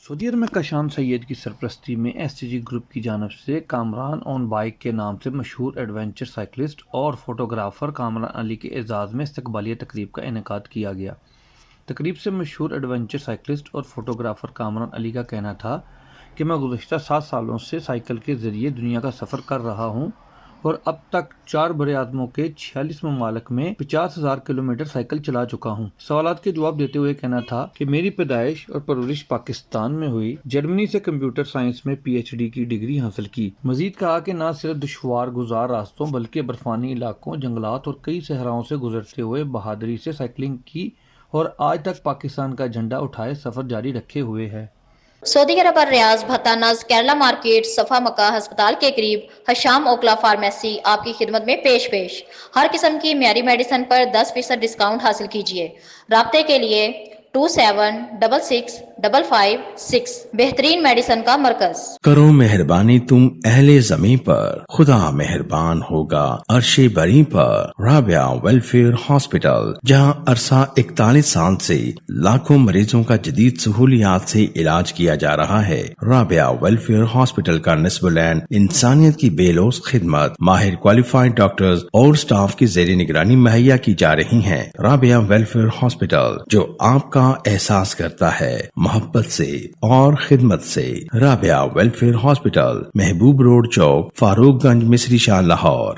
سعودی عرب میں کاشان سید کی سرپرستی میں ایس سی جی گروپ کی جانب سے کامران آن بائک کے نام سے مشہور ایڈونچر سائیکلسٹ اور فوٹوگرافر کامران علی کے اعزاز میں استقبالیہ تقریب کا انعقاد کیا گیا۔ تقریب سے مشہور ایڈونچر سائیکلسٹ اور فوٹوگرافر کامران علی کا کہنا تھا کہ میں گزشتہ 7 سالوں سے سائیکل کے ذریعے دنیا کا سفر کر رہا ہوں اور اب تک 4 براعظموں کے 46 ممالک میں 50,000 کلومیٹر سائیکل چلا چکا ہوں۔ سوالات کے جواب دیتے ہوئے کہنا تھا کہ میری پیدائش اور پرورش پاکستان میں ہوئی، جرمنی سے کمپیوٹر سائنس میں پی ایچ ڈی کی ڈگری حاصل کی۔ مزید کہا کہ نہ صرف دشوار گزار راستوں بلکہ برفانی علاقوں، جنگلات اور کئی صحراؤں سے گزرتے ہوئے بہادری سے سائیکلنگ کی اور آج تک پاکستان کا جھنڈا اٹھائے سفر جاری رکھے ہوئے ہے۔ سعودی عرب اور ریاض بھتہ نز کیرلا مارکیٹ صفا مکہ ہسپتال کے قریب حشام اوکلا فارمیسی آپ کی خدمت میں پیش ہر قسم کی معیاری میڈیسن پر 10% ڈسکاؤنٹ حاصل کیجیے۔ رابطے کے لیے 27665556 بہترین میڈیسن کا مرکز۔ کرو مہربانی تم اہل زمین پر، خدا مہربان ہوگا عرش بری پر۔ رابعہ ویلفیئر ہاسپٹل، جہاں عرصہ 41 سال سے لاکھوں مریضوں کا جدید سہولیات سے علاج کیا جا رہا ہے۔ رابعہ ویلفیئر ہاسپٹل کا نصب العین انسانیت کی بے لوث خدمت، ماہر کوالیفائڈ ڈاکٹرز اور سٹاف کی زیر نگرانی مہیا کی جا رہی ہیں۔ رابعہ ویلفیئر ہاسپٹل، جو آپ کا احساس کرتا ہے محبت سے اور خدمت سے۔ رابعہ ویلفیئر ہاسپٹل، محبوب روڈ چوک، فاروق گنج، مصری شاہ، لاہور۔